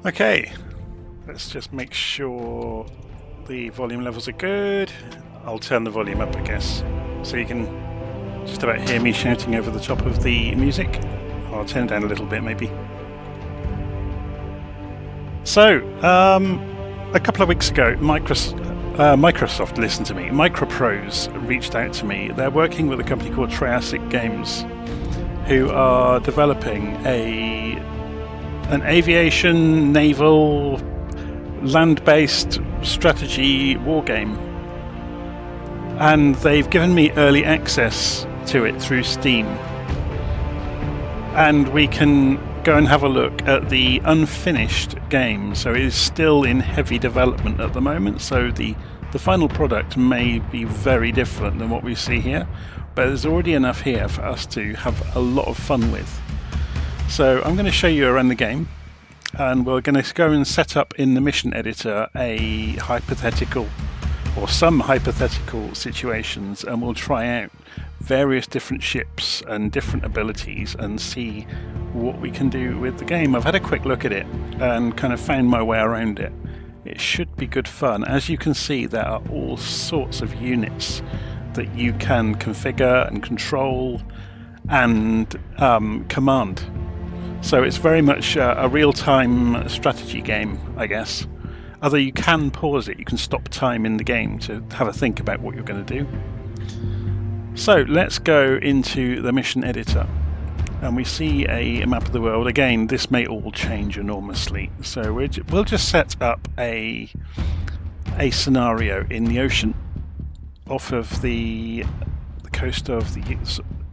Okay, let's just make sure the volume levels are good. I'll turn the volume up, I guess, so you can just about hear me shouting over the top of the music. I'll turn it down a little bit, maybe. So, a couple of weeks ago, Microsoft listened to me. Microprose reached out to me. They're working with a company called Triassic Games, who are developing an aviation, naval, land-based strategy war game. And they've given me early access to it through Steam. And we can go and have a look at the unfinished game. So it is still in heavy development at the moment, so the final product may be very different than what we see here, but there's already enough here for us to have a lot of fun with. So I'm going to show you around the game, and we're going to go and set up in the mission editor a hypothetical or some hypothetical situations, and we'll try out various different ships and different abilities and see what we can do with the game. I've had a quick look at it and kind of found my way around it. It should be good fun. As you can see, there are all sorts of units that you can configure and control and command. So it's very much a real-time strategy game, I guess. Although you can pause it, you can stop time in the game to have a think about what you're going to do. So let's go into the mission editor, and we see a map of the world. Again, this may all change enormously, so we'll just set up a scenario in the ocean off of the coast of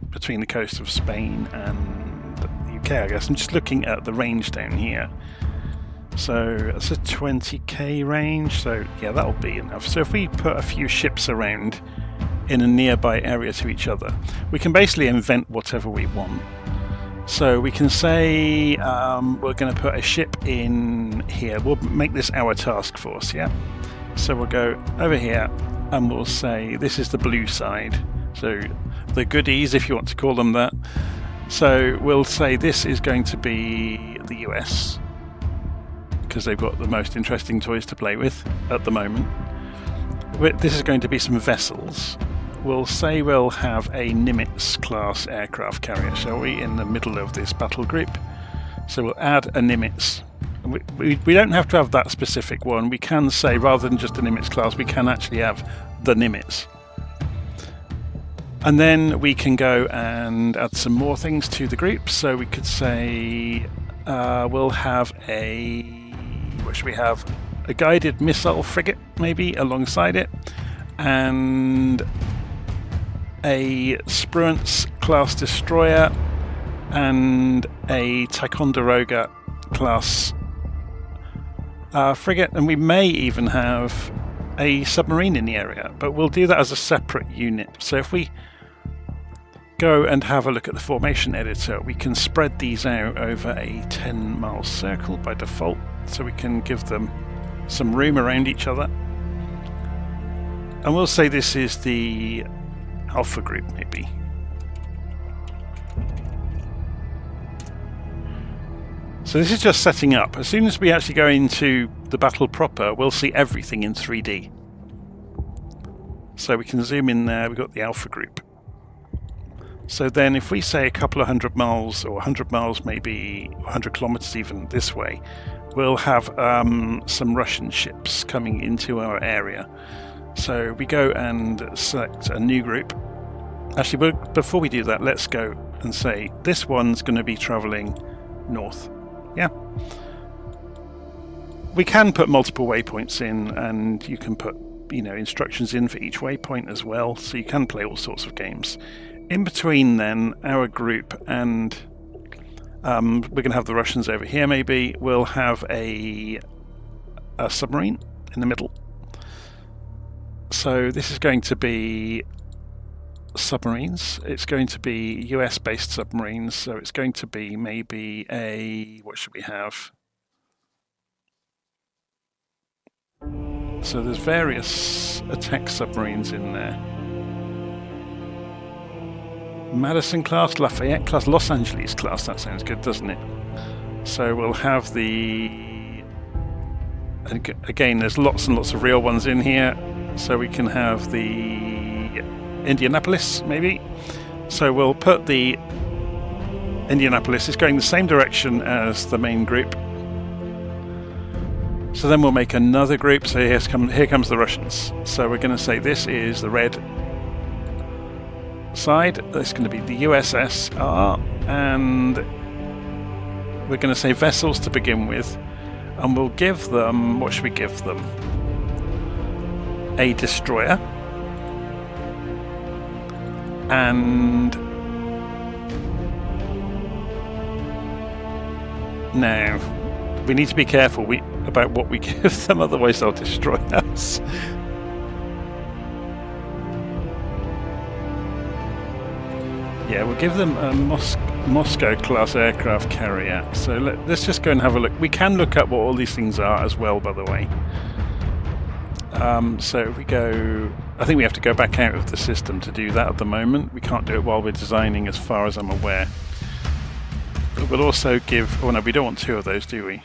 between the coast of Spain and the UK, I guess. I'm just looking at the range down here. So that's a 20k range, so yeah, that'll be enough. So if we put a few ships around in a nearby area to each other, we can basically invent whatever we want. So we can say we're going to put a ship in here. We'll make this our task force, yeah? So we'll go over here and we'll say this is the blue side. So the goodies, if you want to call them that. So we'll say this is going to be the US, because they've got the most interesting toys to play with at the moment. This is going to be some vessels. We'll say we'll have a Nimitz class aircraft carrier, shall we, in the middle of this battle group. So we'll add a Nimitz. We don't have to have that specific one. We can say, rather than just a Nimitz class, we can actually have the Nimitz. And then we can go and add some more things to the group. So we could say we'll have what should we have? A guided missile frigate, maybe, alongside it, and a Spruance class destroyer, and a Ticonderoga class frigate, and we may even have a submarine in the area, but we'll do that as a separate unit. So if we go and have a look at the formation editor, we can spread these out over a 10-mile circle by default, so we can give them some room around each other. And we'll say this is the Alpha group, maybe. So this is just setting up. As soon as we actually go into the battle proper, we'll see everything in 3D. So we can zoom in there, we've got the Alpha group. So then if we say a couple of 100 miles, or 100 miles maybe, 100 kilometers even this way, we'll have some Russian ships coming into our area. So we go and select a new group. Actually, before we do that, let's go and say this one's going to be traveling north. Yeah. We can put multiple waypoints in, and you can put, instructions in for each waypoint as well, so you can play all sorts of games. In between then, our group and we're going to have the Russians over here maybe. We'll have a submarine in the middle. So this is going to be submarines. It's going to be US-based submarines. So it's going to be maybe what should we have? So there's various attack submarines in there. Madison class, Lafayette class, Los Angeles class. That sounds good, doesn't it? So we'll have the And again, there's lots and lots of real ones in here. So we can have the Indianapolis, maybe. So we'll put the Indianapolis. It's going the same direction as the main group. So then we'll make another group. So here comes the Russians. So we're going to say this is the red side. This is going to be the USSR, and we're going to say vessels to begin with, and we'll give them, what should we give them? A destroyer, and now we need to be careful about what we give them, otherwise they'll destroy us. Yeah, we'll give them a Moscow class aircraft carrier. So let's just go and have a look. We can look up what all these things are as well, by the way. So if we go, I think we have to go back out of the system to do that at the moment. We can't do it while we're designing, as far as I'm aware. But we'll also give, oh no, we don't want two of those, do we?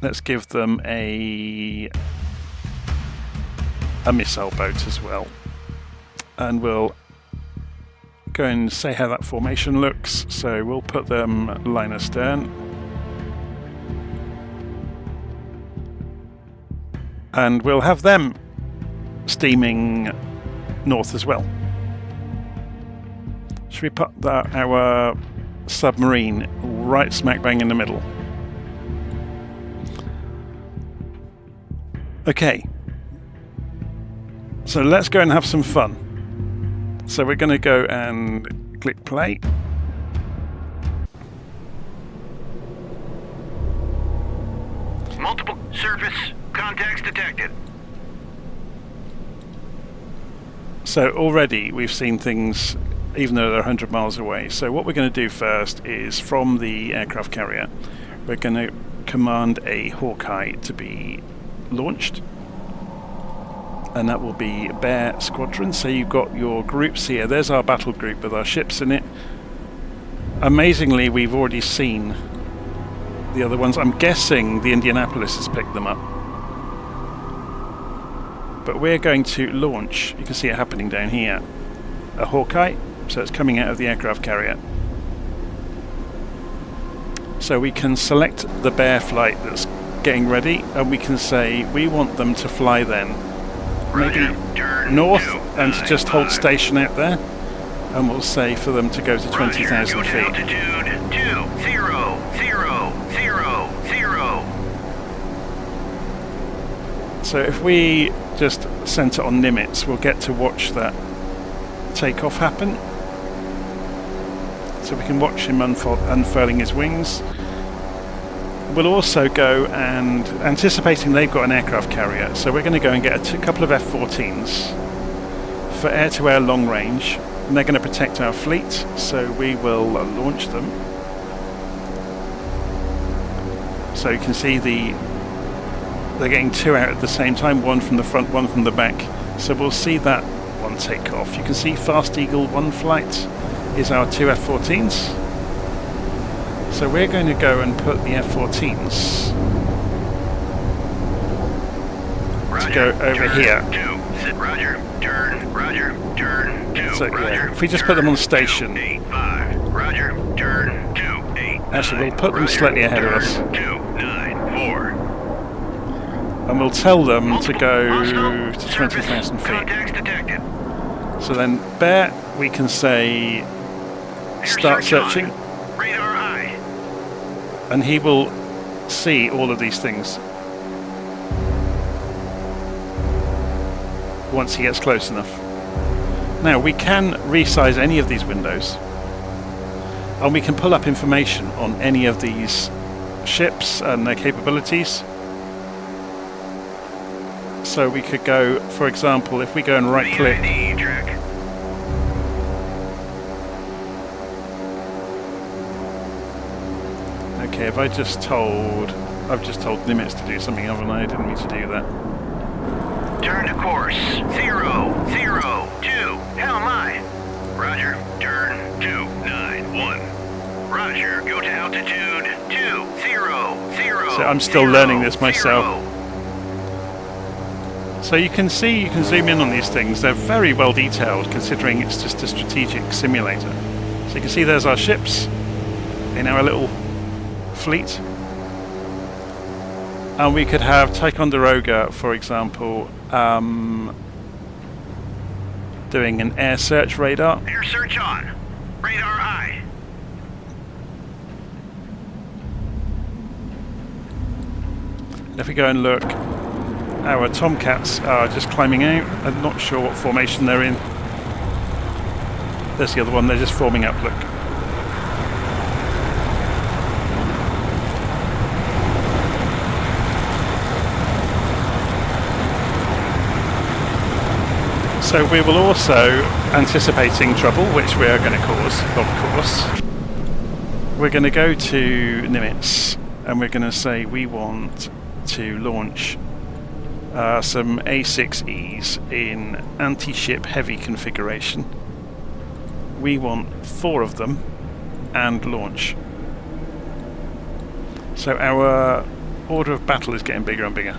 Let's give them a missile boat as well. And we'll go and say how that formation looks. So we'll put them line astern. And we'll have them steaming north as well. Should we put our submarine right smack bang in the middle? Okay. So let's go and have some fun. So we're going to go and click play. Multiple surface contacts detected. So already we've seen things even though they're 100 miles away. So what we're going to do first is, from the aircraft carrier, we're going to command a Hawkeye to be launched. And that will be Bear Squadron. So you've got your groups here. There's our battle group with our ships in it. Amazingly, we've already seen the other ones. I'm guessing the Indianapolis has picked them up. But we're going to launch, you can see it happening down here, a Hawkeye. So it's coming out of the aircraft carrier. So we can select the Bear flight that's getting ready, and we can say we want them to fly then maybe north and to just hold station out there, and we'll say for them to go to 20,000 feet. Altitude 20,000. So if we just center on Nimitz, we'll get to watch that takeoff happen. So we can watch him unfurling his wings. We'll also go and, anticipating they've got an aircraft carrier, so we're going to go and get a couple of F-14s for air-to-air long range, and they're going to protect our fleet, so we will launch them. So you can see they're getting two out at the same time, one from the front, one from the back. So we'll see that one take off. You can see Fast Eagle 1 flight is our two F-14s. So we're going to go and put the F-14s to go over here. Roger, turn, So yeah, if we just put them on station, Roger, turn, 28. Actually, we'll put them slightly ahead of us. 294. And we'll tell them to go to 20,000 feet. Contacts detected. So then, Bear, we can say start searching, Radar eye. and he will see all of these things once he gets close enough. Now, we can resize any of these windows, and we can pull up information on any of these ships and their capabilities. So we could go, for example, if we go and right click, okay, if I've just told Nimitz to do something, haven't I? I didn't mean to do that. Turn to course 002. Hell my. Roger. Turn 291. Roger. Go to altitude 20,000. So I'm still learning this myself. So you can see, you can zoom in on these things. They're very well detailed considering it's just a strategic simulator. So you can see there's our ships in our little fleet. And we could have Ticonderoga, for example, doing an air search radar. Air search on. Radar high. If we go and look, our Tomcats are just climbing out. I'm not sure what formation they're in. There's the other one, they're just forming up, look. So we will also, anticipating trouble, which we are going to cause, of course, we're going to go to Nimitz and we're going to say we want to launch some A6Es in anti-ship heavy configuration. We want 4 of them and launch. So our order of battle is getting bigger and bigger.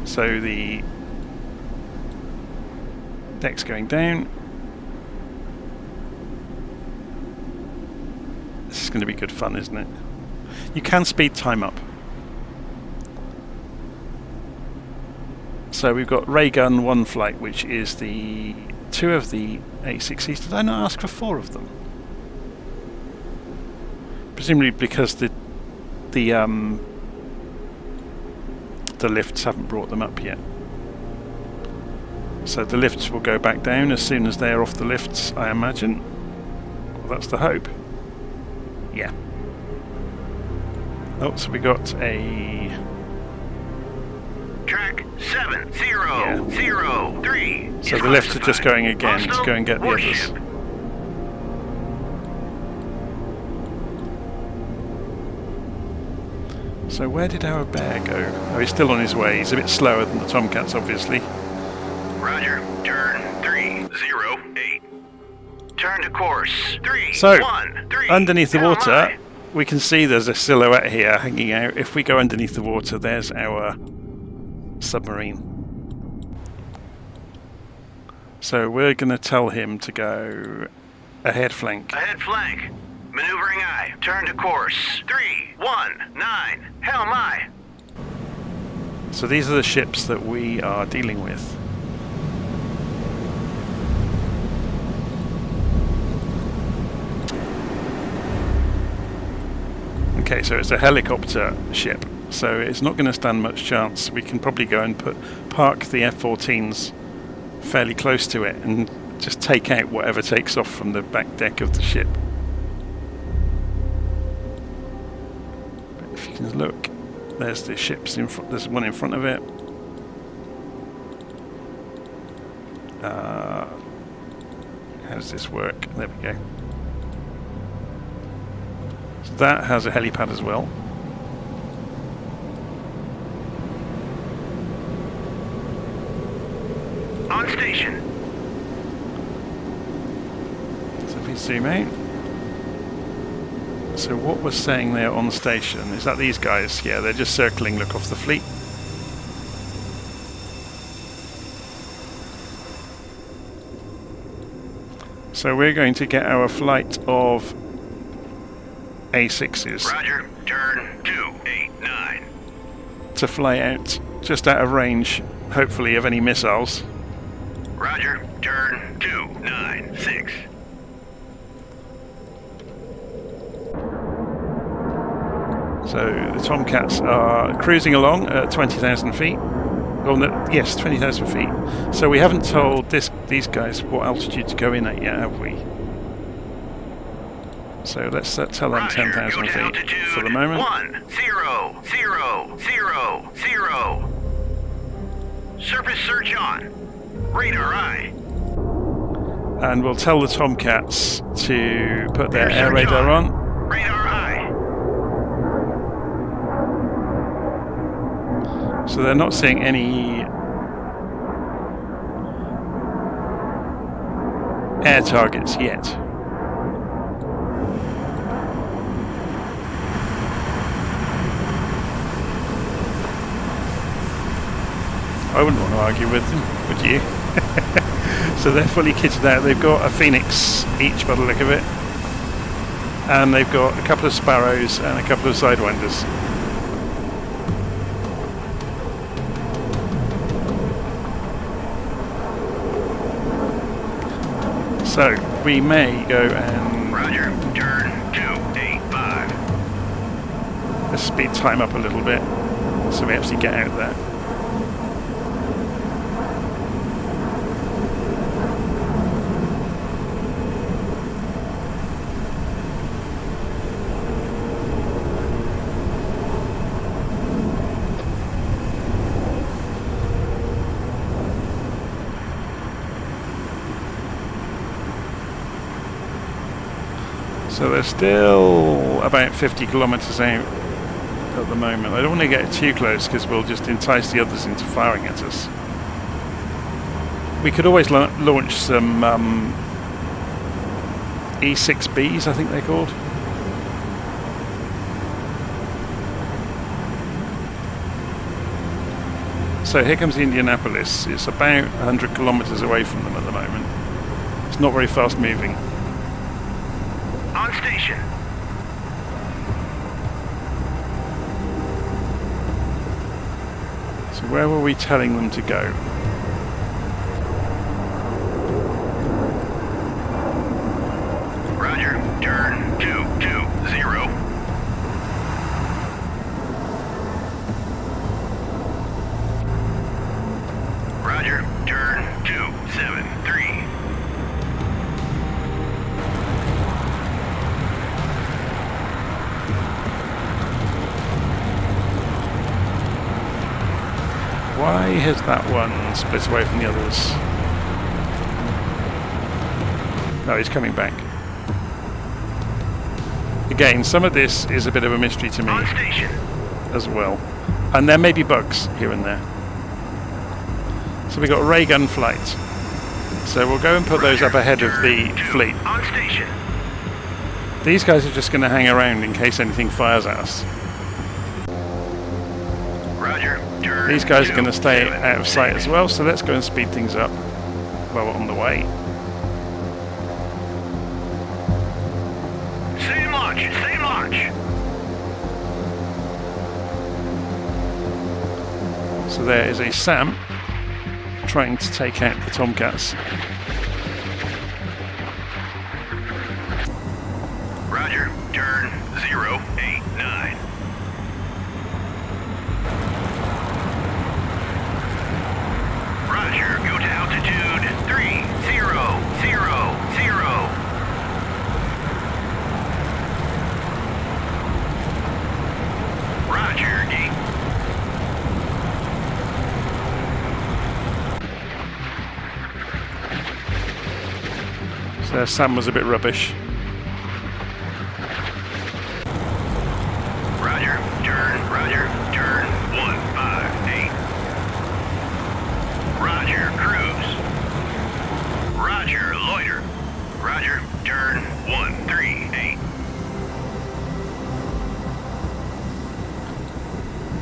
So the deck's going down. This is going to be good fun, isn't it? You can speed time up. So we've got ray gun 1 flight, which is the 2 of the A6Es. Did I not ask for 4 of them? Presumably because the lifts haven't brought them up yet. So the lifts will go back down as soon as they're off the lifts, I imagine. Well, that's the hope. Yeah. Oh, so we got a... Track 7003. So the lifts are just going again to go and get the others. So where did our bear go? Oh, he's still on his way. He's a bit slower than the Tomcats, obviously. Roger, turn 308. Turn to course 313. So, underneath the water, we can see there's a silhouette here hanging out. If we go underneath the water, there's our submarine. So we're going to tell him to go ahead flank. Ahead flank. Maneuvering eye. Turn to course 319. Helm eye. So these are the ships that we are dealing with. Okay, so it's a helicopter ship, so it's not going to stand much chance. We can probably go and park the F-14s fairly close to it and just take out whatever takes off from the back deck of the ship. But if you can look, there's the ships in front. There's one in front of it. How does this work? There we go. So that has a helipad as well. On station. So if we zoom out. So what we're saying there on station, is that these guys? Yeah, they're just circling, look, off the fleet. So we're going to get our flight of A6s. Roger, turn 289. To fly out just out of range, hopefully, of any missiles. Roger, turn 296. So the Tomcats are cruising along at 20,000 feet. Oh, no, yes, 20,000 feet. So we haven't told these guys what altitude to go in at yet, have we? So let's tell them 10,000 feet for the moment. 10,000. Surface search on. Radar eye. And we'll tell the Tomcats to put their air radar on. Radar eye. So they're not seeing any air targets yet. I wouldn't want to argue with them, would you? So they're fully kitted out. They've got a Phoenix each by the look of it. And they've got a couple of Sparrows and a couple of Sidewinders. So we may go and... Roger, turn 285. Let's speed time up a little bit so we actually get out there. So they're still about 50 kilometers out at the moment. I don't want to get too close because we'll just entice the others into firing at us. We could always launch some E6Bs, I think they're called. So here comes the Indianapolis. It's about 100 kilometers away from them at the moment. It's not very fast moving. On station. So where were we telling them to go? Roger, turn 220. Roger, turn 273. Why has that one split away from the others? No, he's coming back. Again, some of this is a bit of a mystery to me On station. as well. And there may be bugs here and there. So we've got ray gun flight. So we'll go and put those up ahead of the fleet. On station. These guys are just going to hang around in case anything fires at us. Roger. Turn These guys are going to stay 276. out of sight as well, so let's go and speed things up while we're on the way. Same launch. Same launch. So there is a SAM trying to take out the Tomcats. Roger. Turn 089. Roger. Go to altitude 3000. Roger. Gate. So SAM was a bit rubbish. Roger. Turn 158. Roger. Cruise. Roger. Loiter. Roger. Turn 138.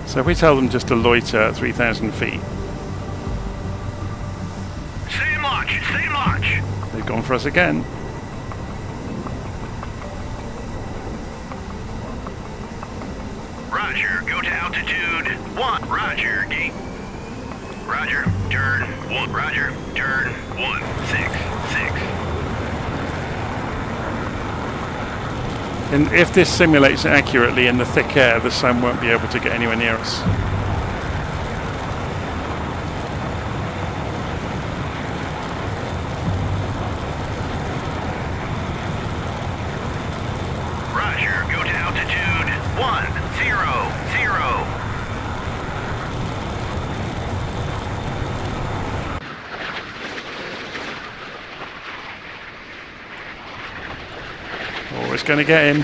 So if we tell them just to loiter at 3,000 feet, Same launch. Same launch. they've gone for us again. Roger. Go to altitude 1. Roger. Gate. Roger. Turn 1. Roger. Turn 166. And if this simulates it accurately in the thick air, the SAM won't be able to get anywhere near us. Roger. Go to altitude 100. Oh, it's going to get him.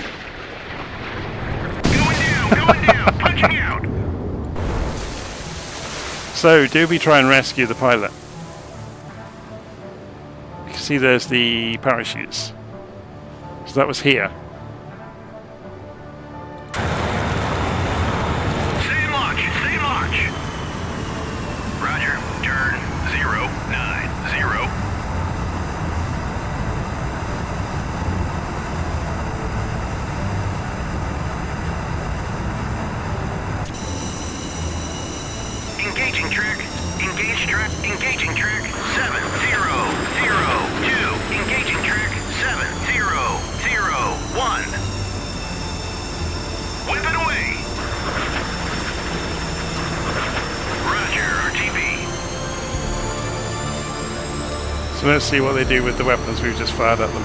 Going down, punching out. So, do we try and rescue the pilot? You can see there's the parachutes. So that was here. Same launch. Roger. track, engaging track 7002. Engaging track 7001. Whip it away. Roger, RTB. So let's see what they do with the weapons we've just fired at them.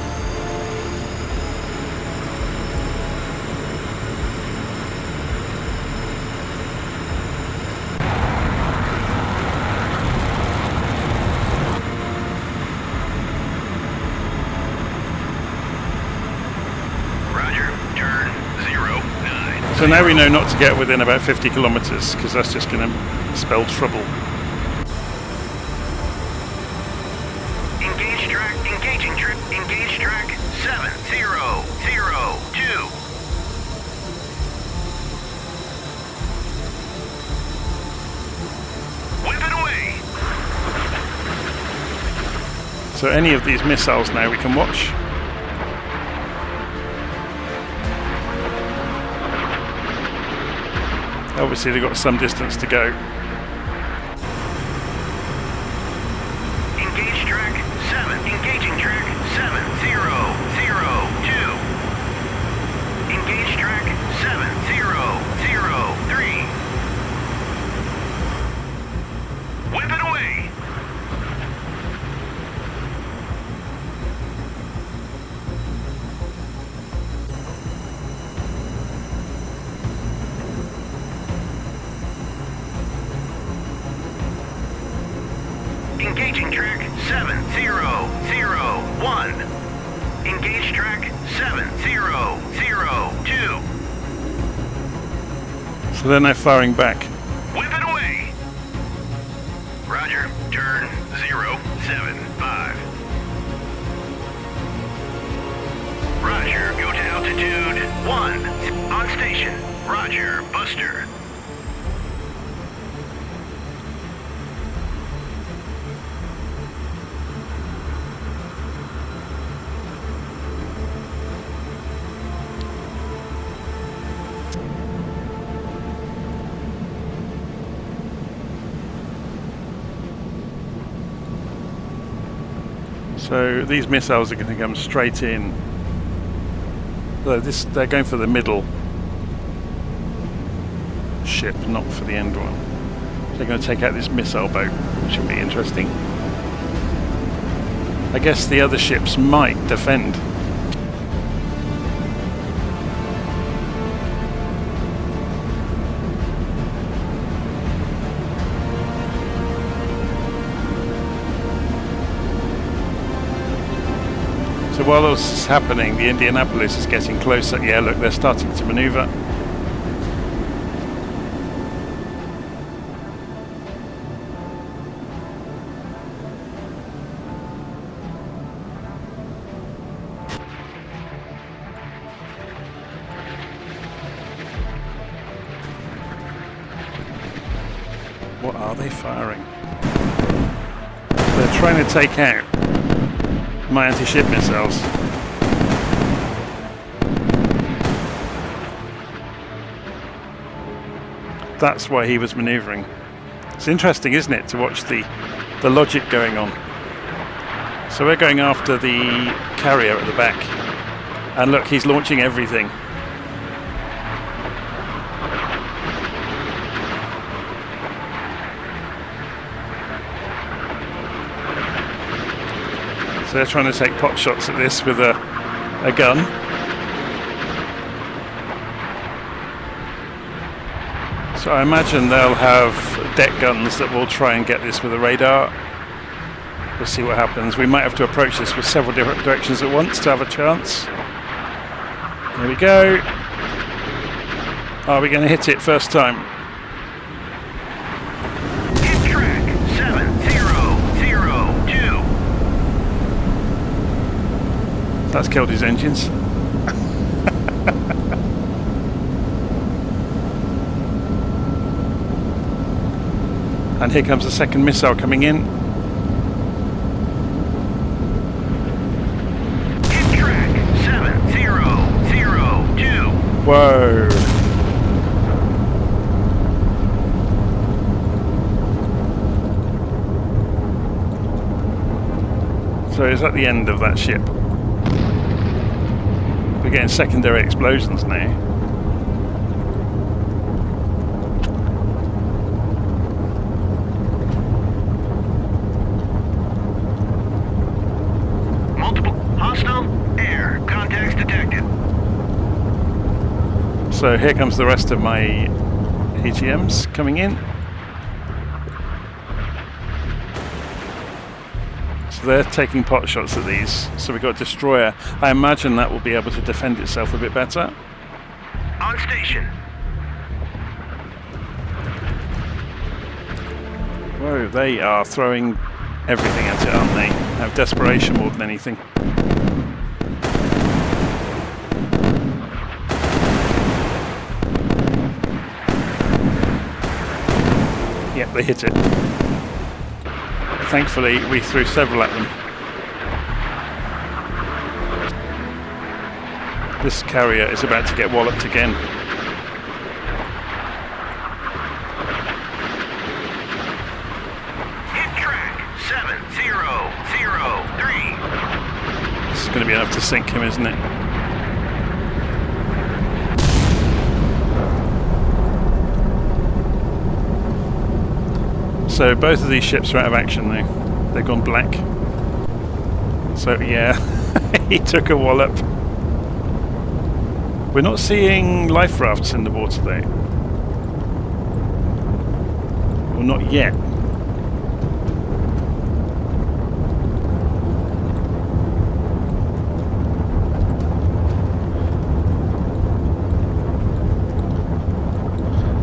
So now we know not to get within about 50 kilometers because that's just going to spell trouble. Engage track, engaging track, engage track 7002. Whip it away. So any of these missiles now we can watch. Obviously they've got some distance to go. Engage track 7. Engaging track 7002. Engage track 7003. Whip it away. Engaging track 7001. Engage track 7002. So they're now firing back. Whip it away. Roger, turn 075. Roger, go to altitude 1. On station. Roger, Buster. So these missiles are going to come straight in. They're going for the middle ship, not for the end one. They're going to take out this missile boat, which will be interesting. I guess the other ships might defend. So while this is happening, the Indianapolis is getting closer. Yeah, look, they're starting to maneuver. What are they firing? They're trying to take out my anti-ship missiles. That's why he was maneuvering. It's interesting, isn't it, to watch the logic going on. So we're going after the carrier at the back, and look, he's launching everything. So they're trying to take pot shots at this with a gun. So I imagine they'll have deck guns that will try and get this with a radar. We'll see what happens. We might have to approach this with several different directions at once to have a chance. There we go. Are we going to hit it first time? Hit track 7002. That's killed his engines. And here comes the second missile coming in. Hit track 7002. Whoa. So it's at the end of that ship. We're getting secondary explosions now. Multiple hostile air contacts detected. So here comes the rest of my AGMs coming in. So they're taking pot shots at these. So we've got a destroyer. I imagine that will be able to defend itself a bit better. On station. Whoa, they are throwing everything at it, aren't they? Out of desperation more than anything. Yep, they hit it. Thankfully, we threw several at them. This carrier is about to get walloped again. Hit track 7003. This is going to be enough to sink him, isn't it? So both of these ships are out of action now. They've gone black. So yeah, he took a wallop. We're not seeing life rafts in the water though. Well, not yet.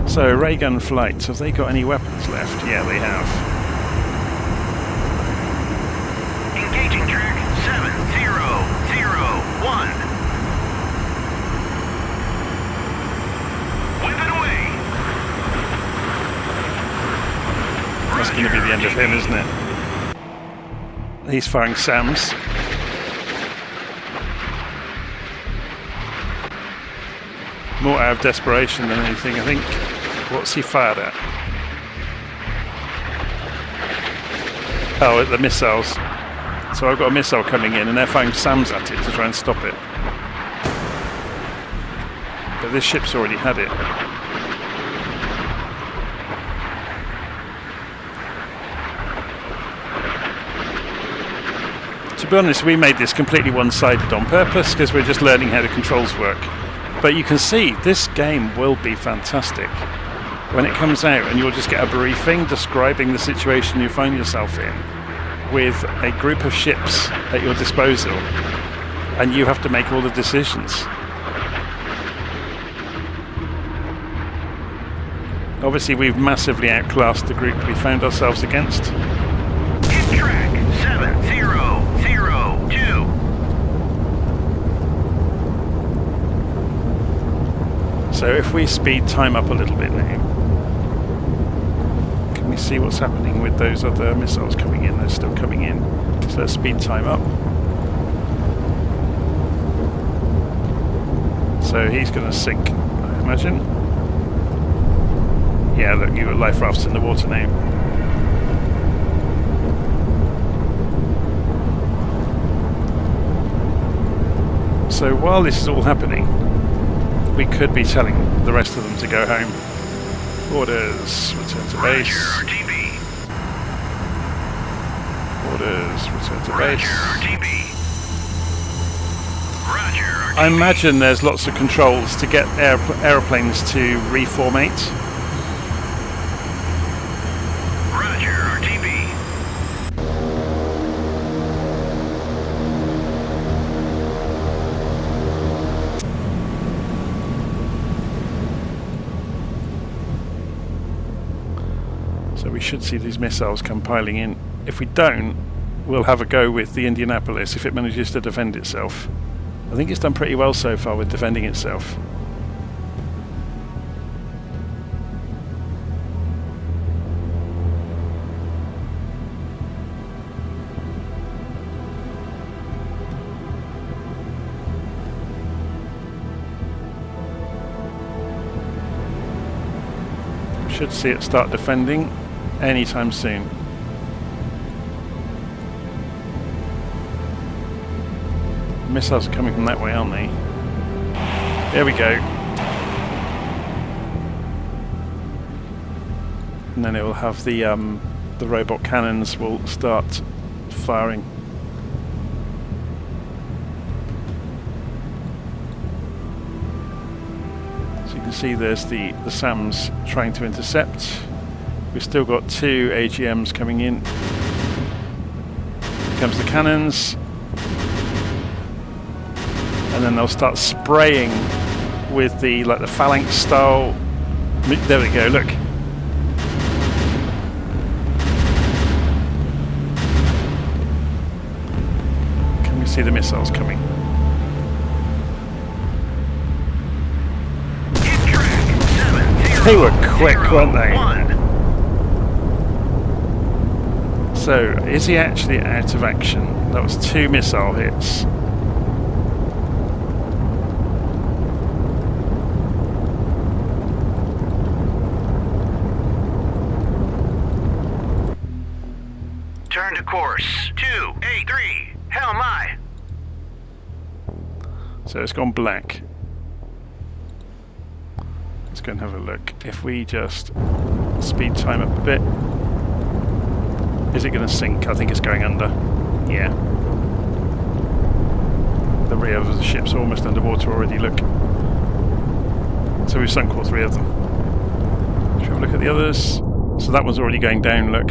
So, ray gun flight, have they got any weapons left? Yeah, they have. Engaging track 7001. Whip it away. That's going to be the end of him, isn't it? He's firing SAMs. More out of desperation than anything, I think. What's he fired at? Oh, at the missiles. So I've got a missile coming in and they're firing SAMs at it to try and stop it. But this ship's already had it. To be honest, we made this completely one-sided on purpose because we're just learning how the controls work. But you can see this game will be fantastic when it comes out, and you'll just get a briefing describing the situation you find yourself in with a group of ships at your disposal, and you have to make all the decisions. Obviously, we've massively outclassed the group we found ourselves against. Hit track 7002. So if we speed time up a little bit now, can we see what's happening with those other missiles coming in? They're still coming in. So let's speed time up. So he's going to sink, I imagine. Yeah, look, you've got life rafts in the water now. So while this is all happening, we could be telling the rest of them to go home. Orders, return to base. Orders, return to base. I imagine there's lots of controls to get aeroplanes to reformate. Roger, RTB. So we should see these missiles come piling in. If we don't, we'll have a go with the Indianapolis if it manages to defend itself. I think it's done pretty well so far with defending itself. Should see it start defending anytime soon. Missiles are coming from that way, aren't they? There we go. And then it will have the robot cannons will start firing. So you can see there's the SAMs trying to intercept. We've still got 2 AGMs coming in. Here comes the cannons. And then they'll start spraying with the the phalanx style. There we go, look. Can we see the missiles coming? They were quick, weren't they? So, is he actually out of action? That was 2 missile hits. Turn to course 283. Hell my. So it's gone black. Let's go and have a look. If we just speed time up a bit. Is it going to sink? I think it's going under. Yeah. The rear of the ship's almost underwater already, look. So we've sunk all 3 of them. Should we have a look at the others? So that one's already going down, look.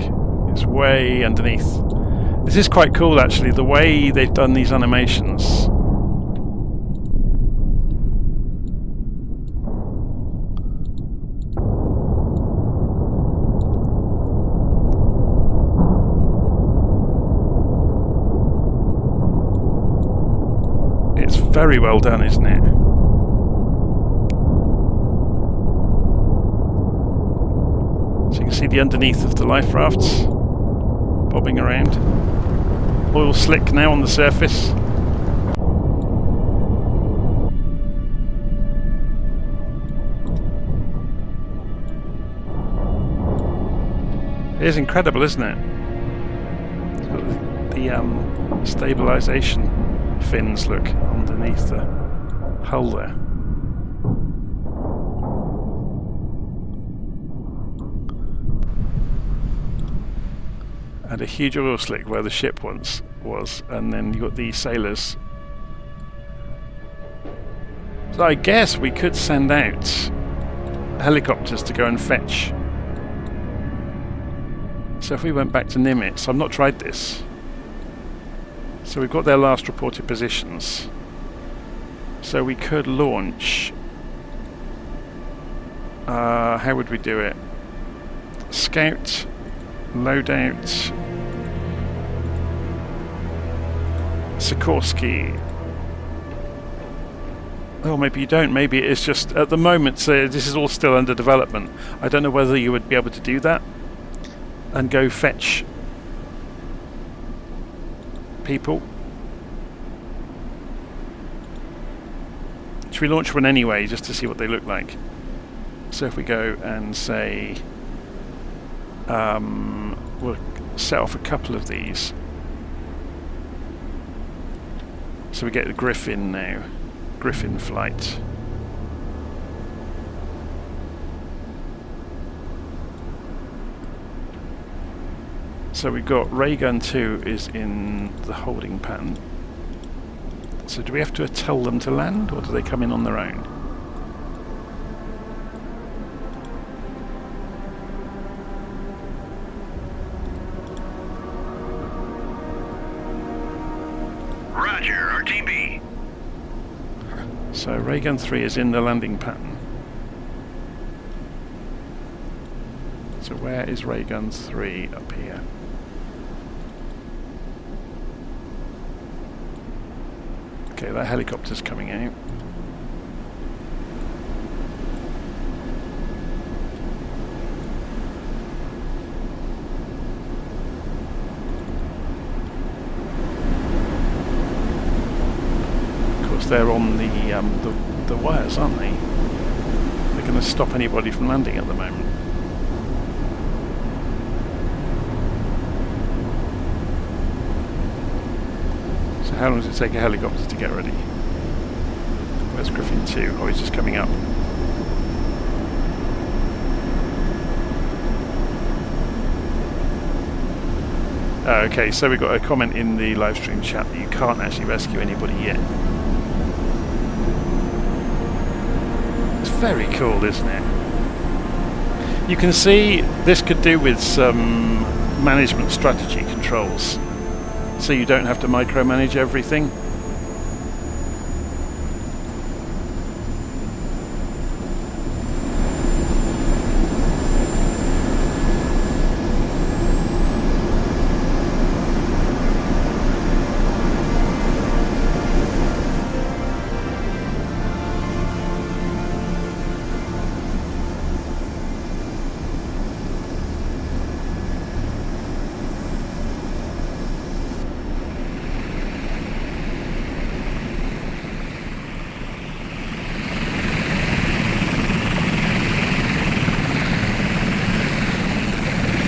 It's way underneath. This is quite cool actually, the way they've done these animations. It's very well done, isn't it? So you can see the underneath of the life rafts bobbing around. Oil slick now on the surface. It is incredible, isn't it? It's got the stabilisation fins, look, underneath the hull there. And a huge oil slick where the ship once was, and then you got the sailors. So I guess we could send out helicopters to go and fetch. So if we went back to Nimitz, I've not tried this. So we've got their last reported positions. So we could launch. How would we do it? Scout, loadout, Sikorsky. Oh, maybe you don't. Maybe it's just at the moment. So this is all still under development. I don't know whether you would be able to do that and go fetch people. Should we launch one anyway, just to see what they look like? So if we go and say, we'll set off a couple of these. So we get the Griffin now. Griffin flight. So we've got Ray Gun 2 is in the holding pattern. So do we have to tell them to land, or do they come in on their own? Roger, RTB. So Ray Gun 3 is in the landing pattern. So where is Ray Gun 3? Up here. Okay, that helicopter's coming out. Of course, they're on the wires, aren't they? They're going to stop anybody from landing at the moment. So how long does it take a helicopter to get ready? Where's Griffin 2? Oh, he's just coming up. Okay, so we've got a comment in the live stream chat that you can't actually rescue anybody yet. It's very cool, isn't it? You can see this could do with some management strategy controls, so you don't have to micromanage everything.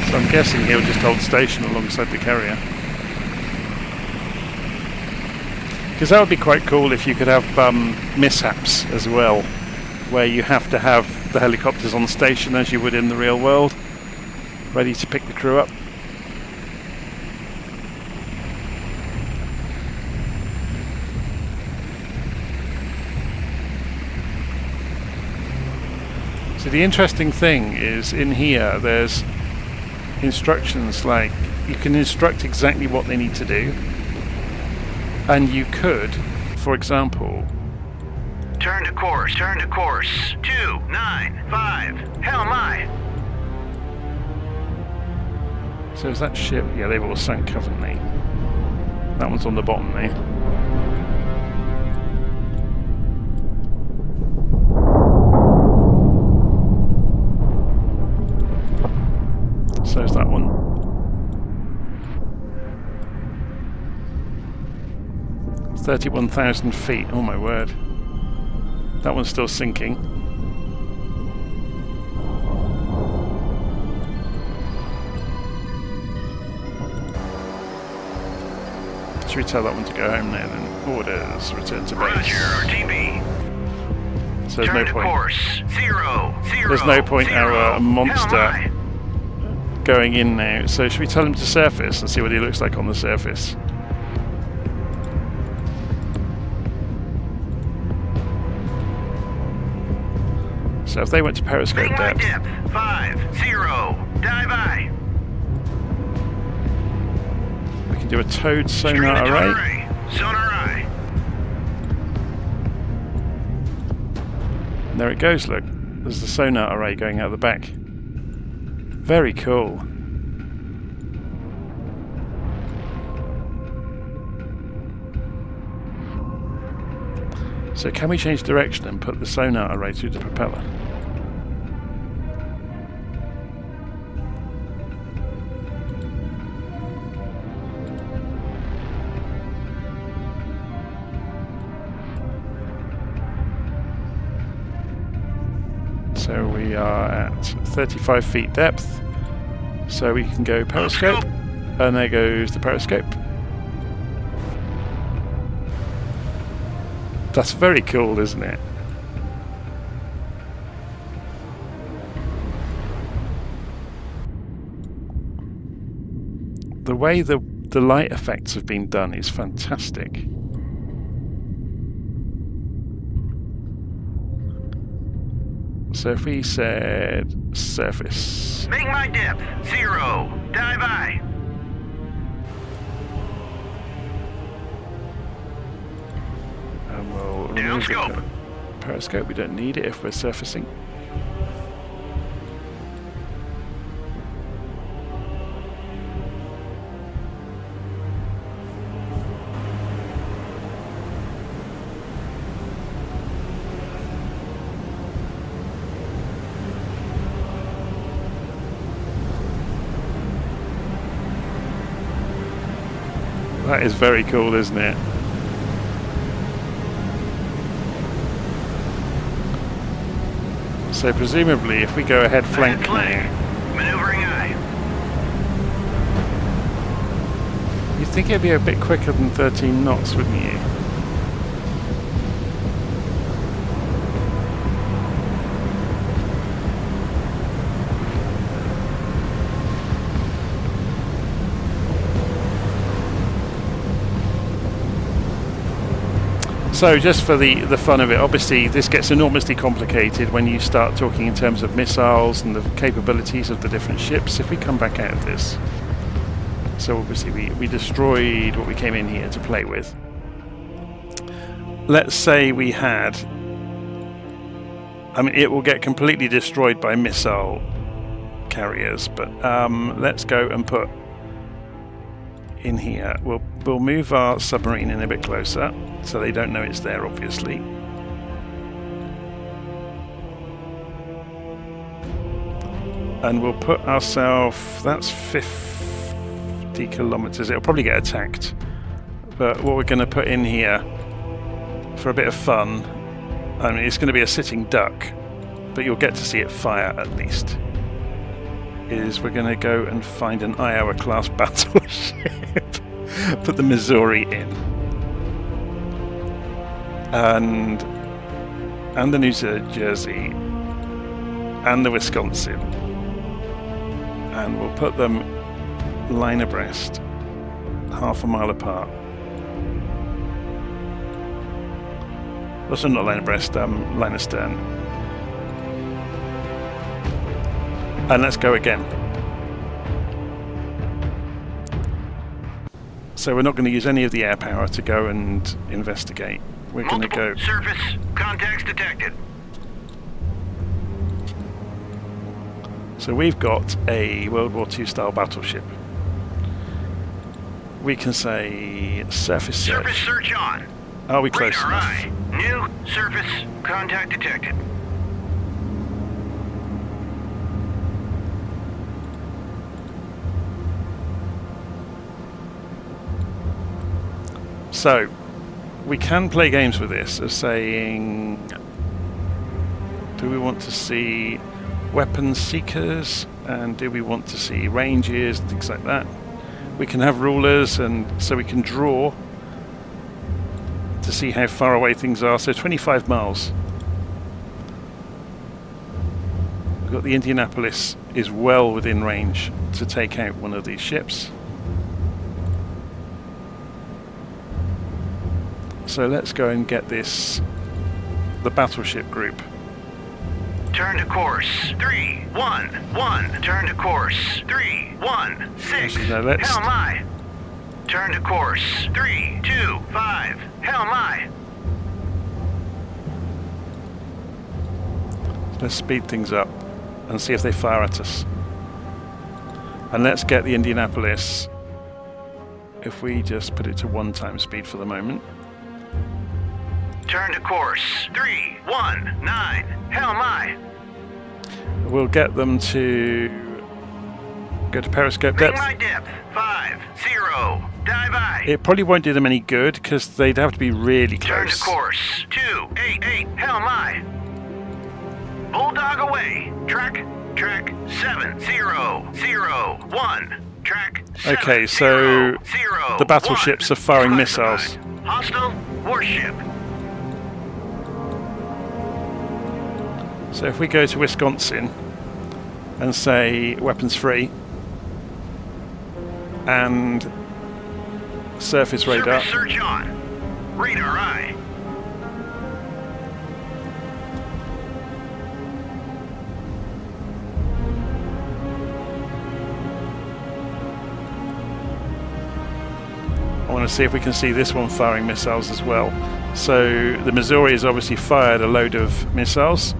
So I'm guessing he'll just hold station alongside the carrier. Because that would be quite cool if you could have mishaps as well, where you have to have the helicopters on station as you would in the real world, ready to pick the crew up. So the interesting thing is in here there's instructions, like you can instruct exactly what they need to do, and you could, for example, turn to course 295, hell my. so is that ship? Yeah, they've all sunk, haven't they? That one's on the bottom there. So is that one. It's 31,000 feet. Oh my word. That one's still sinking. Should we tell that one to go home now then? Orders, return to base. Roger, RTB. So there's Turn no to point. course 0, 0, There's no point 0, our monster hell my. going in now. So should we tell him to surface and see what he looks like on the surface? So if they went to periscope Make my depth, depth 5, 0, dive by. we can do a towed Screen sonar the array. Sonar eye. And there it goes, look. There's the sonar array going out the back. Very cool. So can we change direction and put the sonar array through the propeller? So we are at 35 feet depth, so we can go periscope, and there goes the periscope. That's very cool, isn't it? The way the light effects have been done is fantastic. So if we said surface. Make my depth 0, dive by. And we'll Down remove scope. the periscope. We don't need it if we're surfacing. That is very cool, isn't it? So presumably if we go ahead flank now, Maneuvering eye. You'd think it'd be a bit quicker than 13 knots, wouldn't you? So just for the fun of it, obviously this gets enormously complicated when you start talking in terms of missiles and the capabilities of the different ships. If we come back out of this, so obviously we destroyed what we came in here to play with. Let's say we had, I mean, it will get completely destroyed by missile carriers, but let's go and put in here, we'll move our submarine in a bit closer so they don't know it's there, obviously. And we'll put ourselves, that's 50 kilometers. It'll probably get attacked, but what we're going to put in here for a bit of fun, I mean, it's going to be a sitting duck, but you'll get to see it fire at least, is we're going to go and find an Iowa class battleship, put the Missouri in, and the New Jersey, and the Wisconsin, and we'll put them line abreast, half a mile apart. Also not line abreast, line astern. And let's go again. So we're not going to use any of the air power to go and investigate. We're going to go... Surface contacts detected. So we've got a World War II style battleship. We can say surface search. Surface search on. Are we close Radar enough? eye. New surface contact detected. So, we can play games with this of saying, do we want to see weapons seekers, and do we want to see ranges and things like that? We can have rulers, and so we can draw to see how far away things are. So 25 miles. We've got the Indianapolis is well within range to take out one of these ships. So let's go and get this, the battleship group. Turn to course 311. Turn to course 316. No, let's... Hell my. Turn to course 325. Hell my. Let's speed things up and see if they fire at us. And let's get the Indianapolis, if we just put it to 1 times speed for the moment. Turn to course 319. Hell my. We'll get them to go to periscope depth. My depth 50. Dive eye. It probably won't do them any good because they'd have to be really Turn close. to course 288. Hell my. Bulldog away. Track 7001. Track 7001. Okay, so the battleships are firing missiles. Hostile warship. So if we go to Wisconsin and say weapons free and surface radar. Surface search on. Radar eye. I want to see if we can see this one firing missiles as well. So the Missouri has obviously fired a load of missiles.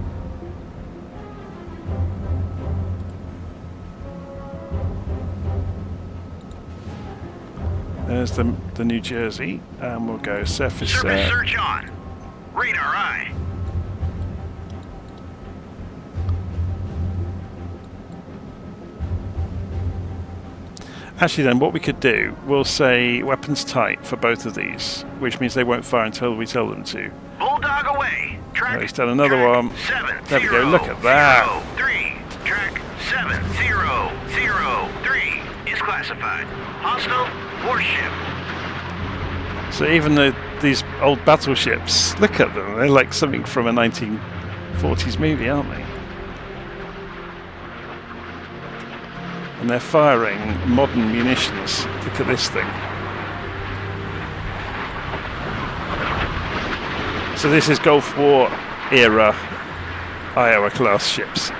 There's the New Jersey, and we'll go surface search on. Radar eye. Actually then, what we could do, we'll say weapons tight for both of these, which means they won't fire until we tell them to. Bulldog away. Track. He's done another one. There we go, look at that. 3. Track 7003 is classified. Hostile warship. So even though these old battleships, look at them, they're like something from a 1940s movie, aren't they? And they're firing modern munitions. Look at this thing. So this is Gulf War era Iowa class ships.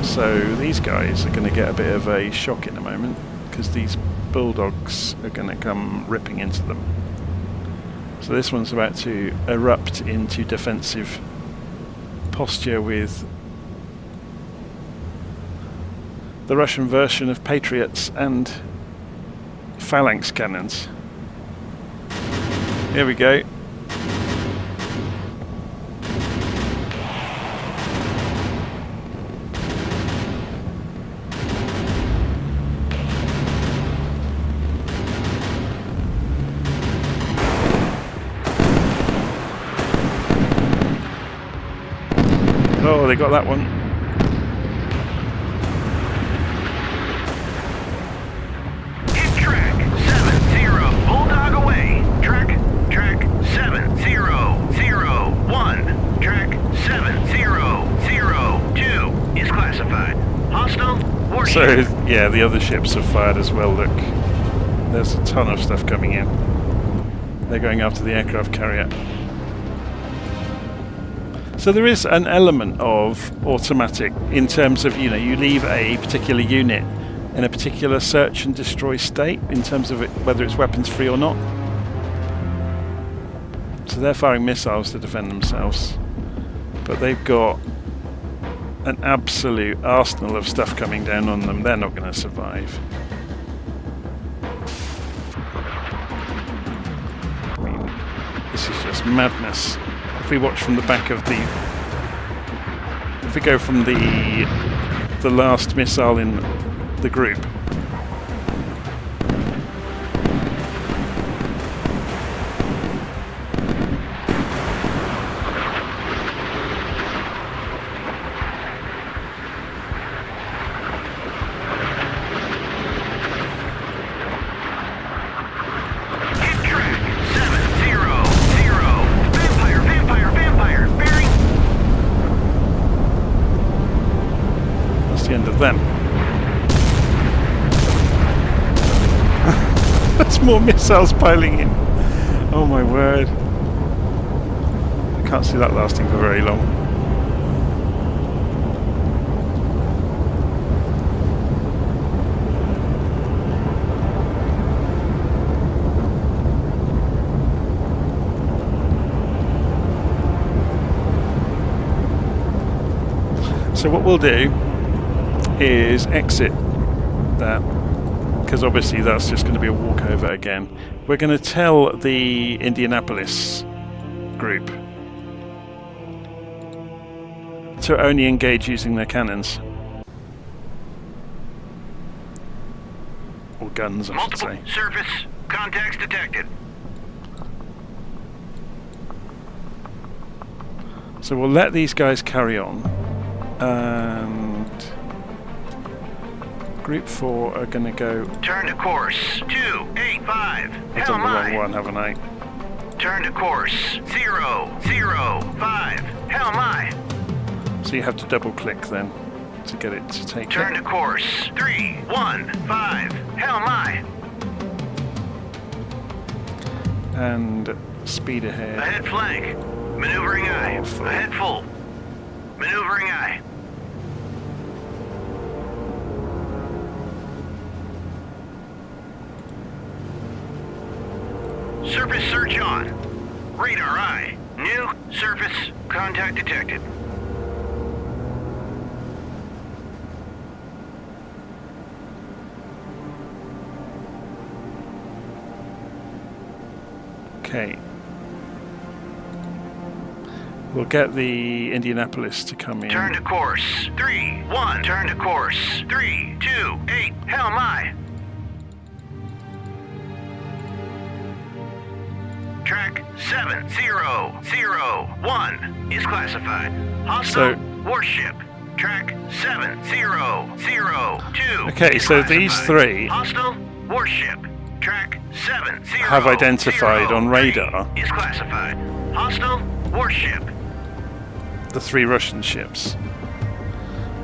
So these guys are going to get a bit of a shock in a moment, because these bulldogs are going to come ripping into them. So this one's about to erupt into defensive posture with the Russian version of Patriots and phalanx cannons. Here we go. Oh, they got that one. Hit track 7-0. Bulldog away. Track 7-0-0-1. Track 7-0-0-2 is classified. Hostile warship. So yeah, the other ships have fired as well. Look, there's a ton of stuff coming in. They're going after the aircraft carrier. So there is an element of automatic in terms of, you know, you leave a particular unit in a particular search and destroy state in terms of it, whether it's weapons free or not. So they're firing missiles to defend themselves, but they've got an absolute arsenal of stuff coming down on them. They're not going to survive. I mean, this is just madness. If we watch from the back of the, if we go from the last missile in the group, them. That's more missiles piling in. Oh my word. I can't see that lasting for very long. So what we'll do is exit that, because obviously that's just going to be a walkover again. We're going to tell the Indianapolis group to only engage using their cannons. Or guns, I should say. Multiple surface contacts detected. So we'll let these guys carry on. And Group 4 are going to go... Turn to course 285. I've Hell done the my. wrong one, haven't I? Turn to course 005. Hell my. So you have to double click then to get it to take Turn it. to course 315. Hell my. And speed ahead. Ahead flank. Maneuvering eye. Awful. Ahead full. Maneuvering eye. Surface search on. Radar eye. New surface contact detected. Okay. We'll get the Indianapolis to come in. Turn to course 31. Turn to course 328. Hell my. track 7001 is classified. Hostile warship. Track 7002. Okay, so these three Hostile warship. Track 70 have identified on radar is classified. Hostile warship. the three Russian ships.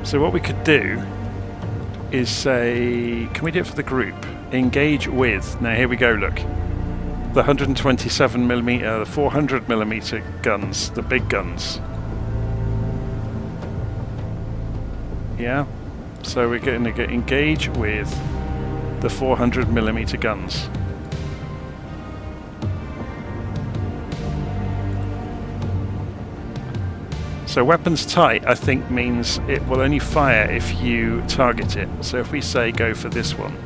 So what we could do is say, can we do it for the group? Engage with. Now here we go. Look, the 127mm, the 400mm guns, the big guns. Yeah. So we're going to get engage with the 400mm guns. So weapons tight, I think, means it will only fire if you target it. So if we say go for this one.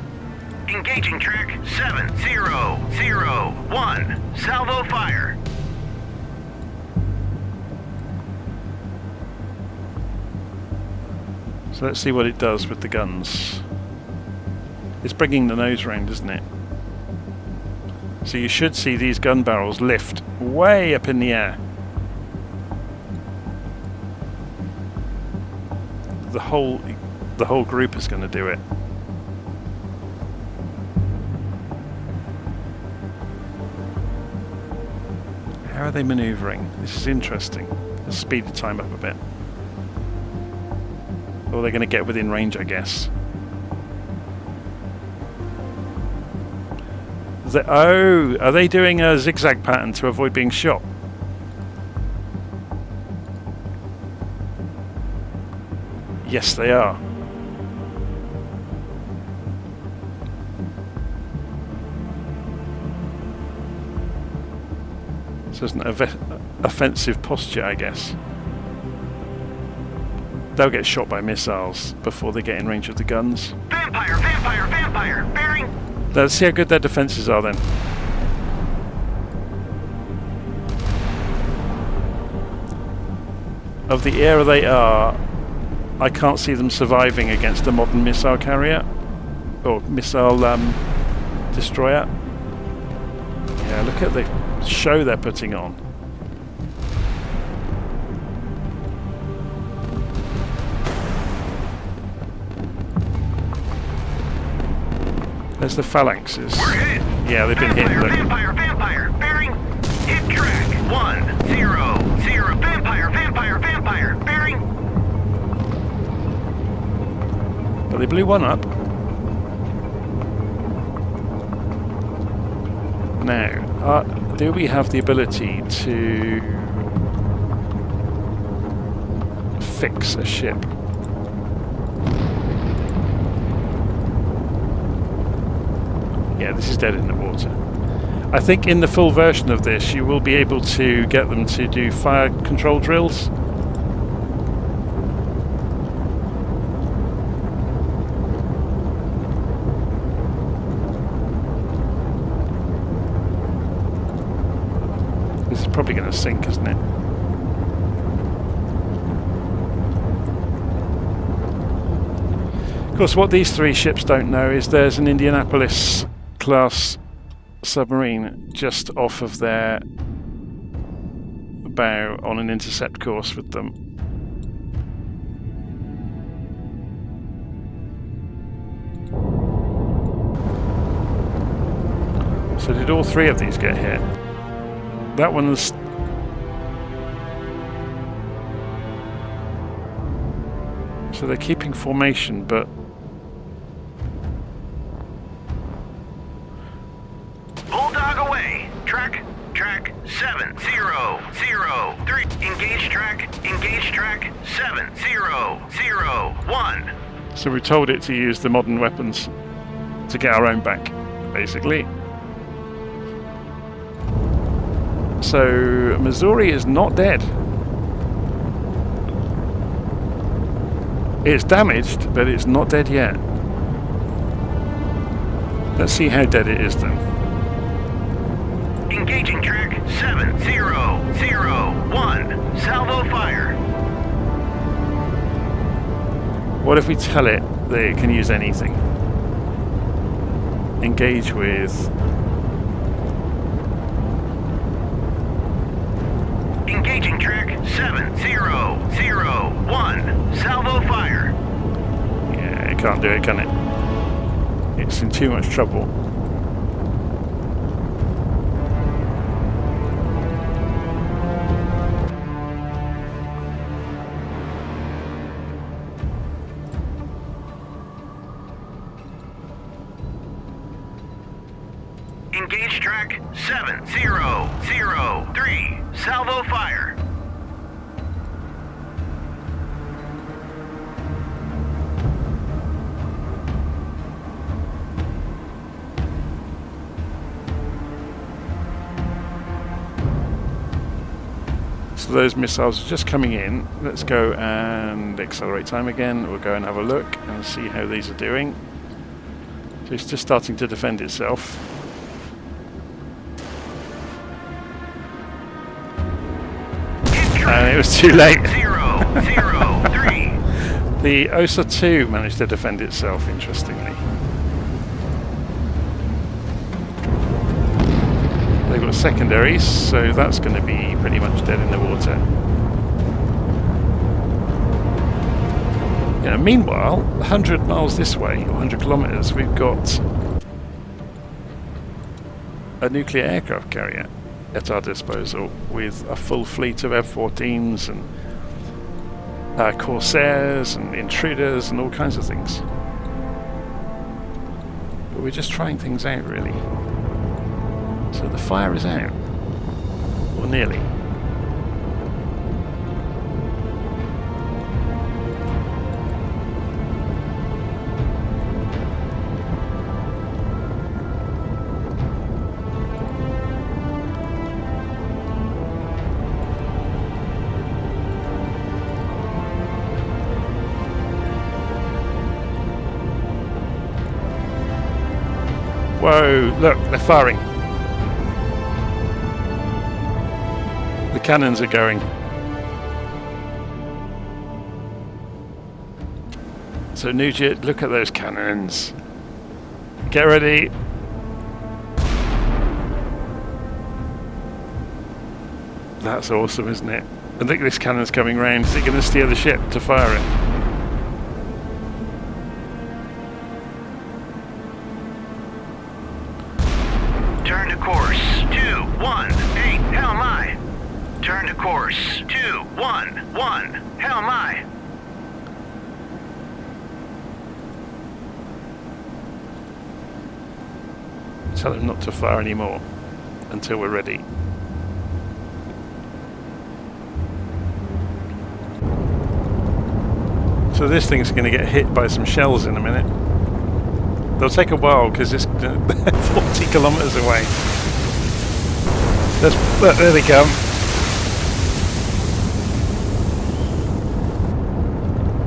Engaging track 7001. Salvo fire. So let's see what it does with the guns. It's bringing the nose round, isn't it? So you should see these gun barrels lift way up in the air. The whole group is going to do it. How are they manoeuvring? This is interesting. Let's speed the time up a bit. Or they're going to get within range, I guess. Oh, are they doing a zigzag pattern to avoid being shot? Yes, they are. So it's an offensive posture, I guess. They'll get shot by missiles before they get in range of the guns. Vampire, vampire, vampire, bearing. Let's see how good their defenses are then. Of the era they are, I can't see them surviving against a modern missile carrier or missile destroyer. Yeah, look at the show they're putting on. There's the phalanxes. We're hit. Yeah, they've been hit. Vampire, Look. vampire, vampire, bearing. Hit track 100. Vampire, vampire, vampire, bearing. But they blew one up. Now, do we have the ability to fix a ship? Yeah, this is dead in the water. I think in the full version of this, you will be able to get them to do fire control drills. This is probably going to sink, isn't it? Of course, what these three ships don't know is there's an Indianapolis class submarine just off of their bow on an intercept course with them. So did all three of these get hit? That one's... So they're keeping formation, but... Bulldog away. Track 7003. Engage track 7001. So we told it to use the modern weapons to get our own back, basically. So Missouri is not dead. It's damaged, but it's not dead yet. Let's see how dead it is then. Engaging track 7001. Salvo fire. What if we tell it that it can use anything? Engage with... Engaging track 7001. Salvo fire. Yeah, it can't do it, can it? It's in too much trouble. Engage track 7003. Salvo fire. So those missiles are just coming in. Let's go and accelerate time again. We'll go and have a look and see how these are doing. So it's just starting to defend itself. And it was too late. 003. The OSA 2 managed to defend itself, interestingly. They've got secondaries, so that's going to be pretty much dead in the water. You know, meanwhile, 100 miles this way, or 100 kilometers, we've got a nuclear aircraft carrier at our disposal with a full fleet of F-14s and Corsairs and Intruders and all kinds of things. But we're just trying things out, really. So the fire is out, or nearly. Whoa, look, they're firing. The cannons are going. So Nugent, look at those cannons. Get ready. That's awesome, isn't it? And look, this cannon's coming round. Is it going to steer the ship to fire it? Turn to course 218. Hell my. Turn to course 211. Hell my. Tell them not to fire anymore until we're ready. So this thing's going to get hit by some shells in a minute. They'll take a while because it's 40 kilometers away. Look, there they come.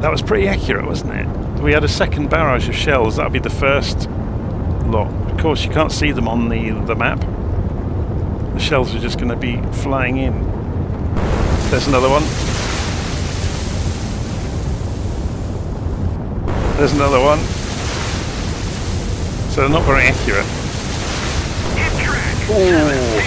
That was pretty accurate, wasn't it? We had a second barrage of shells. That would be the first lot. Of course, you can't see them on the map. The shells are just going to be flying in. There's another one. There's another one. So they're not very accurate. Hit track 7003.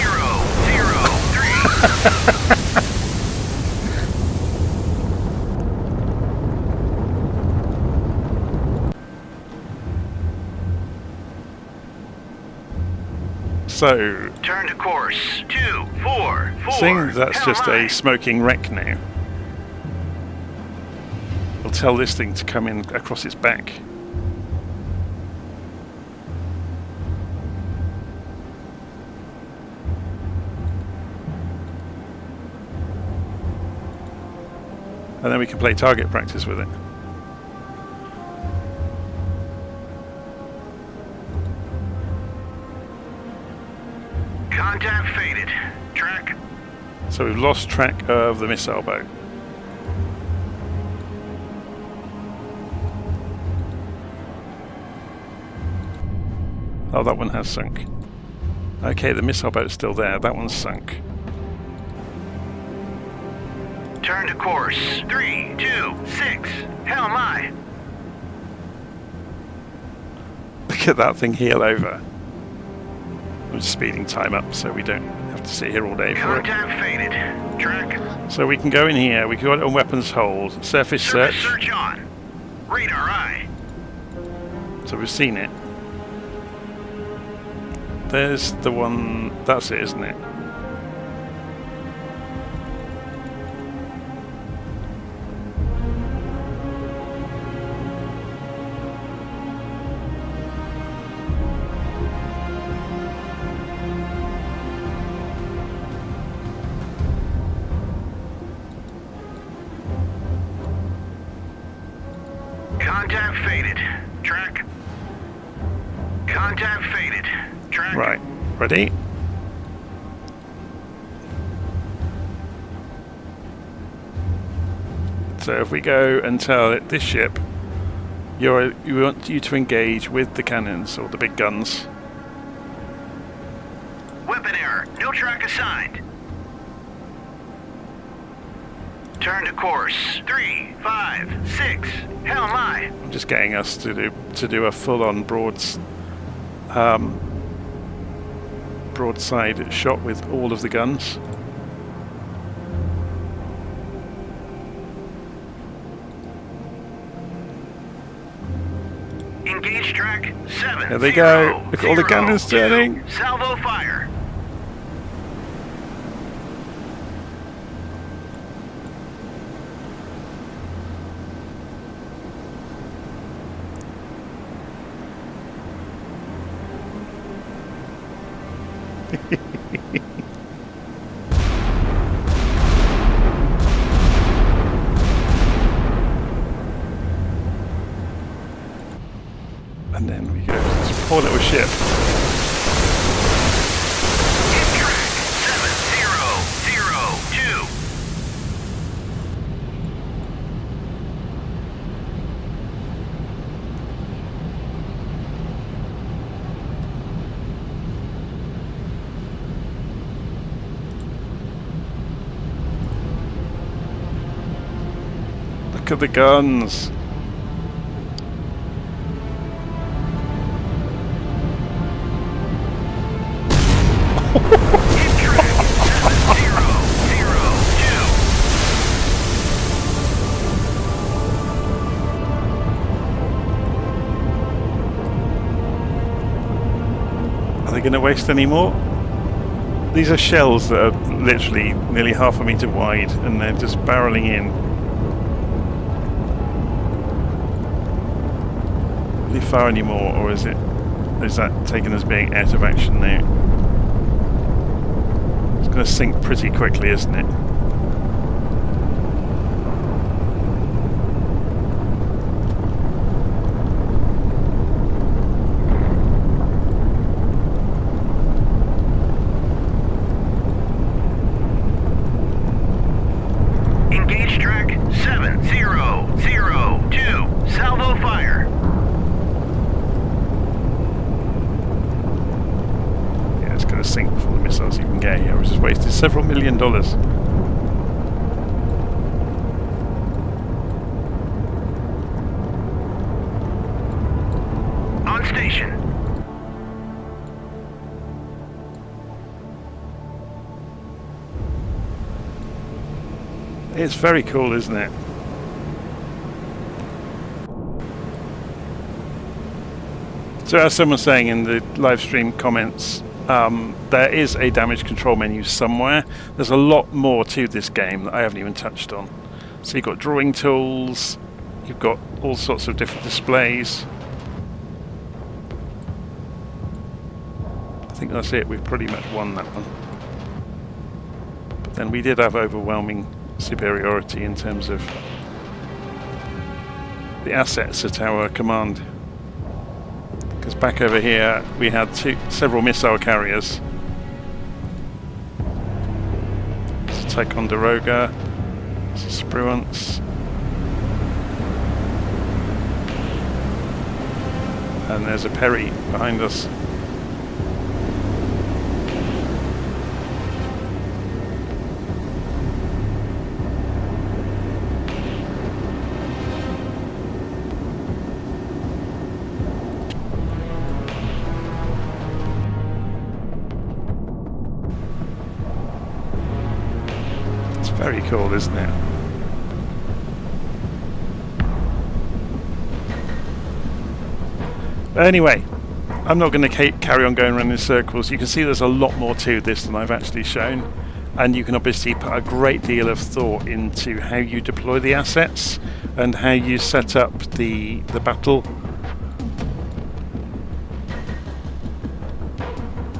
So, turn to course 244. seeing that's just a smoking wreck now, we'll tell this thing to come in across its back. And then we can play target practice with it. Contact faded. Track. So we've lost track of the missile boat. Oh, that one has sunk. Okay, the missile boat's still there. That one's sunk. Turn to course 326. Hell my. Look at that thing heel over. I'm just speeding time up so we don't have have to sit here all day for it. Contact faded. Track. So we can go in here, we can go on weapons hold, surface search. Search on. Radar eye. So we've seen it. There's the one, that's it, isn't it? Contact faded. Track. Contact faded. Track. Right, ready? So if we go and tell it, this ship, you want you to engage with the cannons or the big guns. Weapon error. No track assigned. Turn to course. 3, 5, 6. Hell my. I'm just getting us to do a full-on broadside shot with all of the guns. Engage track 7. There they go. Look at all the cannons turning. Salvo fire. And then we go to this poor little ship. Hit track 7002. Look at the guns. Are they going to waste any more? These are shells that are literally nearly half a meter wide and they're just barreling in. Will they fire any more, or is that taken as being out of action now? It's going to sink pretty quickly, isn't it? Engage track 7002. Salvo fire. Yeah, it's going to sink before the missiles even get here. We just wasted several $1 million. On station. It's very cool, isn't it? So as someone's saying in the live stream comments, there is a damage control menu somewhere. There's a lot more to this game that I haven't even touched on. So you've got drawing tools, you've got all sorts of different displays. I think that's it, we've pretty much won that one. But then we did have overwhelming superiority in terms of the assets at our command. Because back over here we had several missile carriers. There's a Ticonderoga, there's a Spruance, and there's a Perry behind us. Very cool, isn't it? But anyway, I'm not going to carry on going around in circles. You can see there's a lot more to this than I've actually shown, and you can obviously put a great deal of thought into how you deploy the assets and how you set up the battle.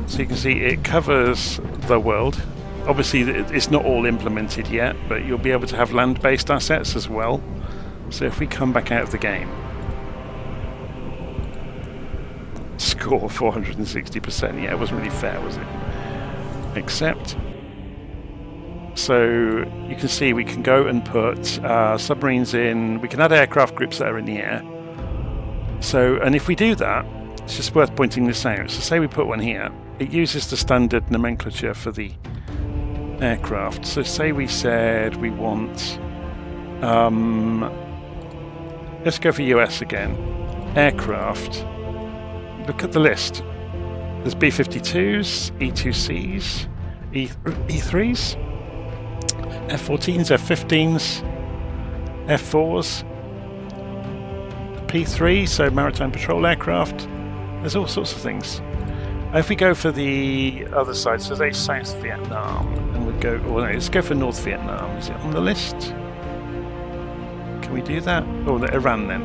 So you can see it covers the world. Obviously it's not all implemented yet, but you'll be able to have land-based assets as well. So if we come back out of the game, score 460%, yeah, it wasn't really fair, was it? Accept. So you can see we can go and put submarines in, we can add aircraft groups that are in the air. So, and if we do that, it's just worth pointing this out. So say we put one here, it uses the standard nomenclature for the aircraft. So say we said we want, let's go for US again, aircraft. Look at the list. There's B-52s, E-2Cs, E-3s, F-14s, F-15s, F-4s, P-3, so maritime patrol aircraft. There's all sorts of things. If we go for the other side, so there's South Vietnam, and we go, well, no, let's go for North Vietnam. Is it on the list? Can we do that? Oh, Iran then.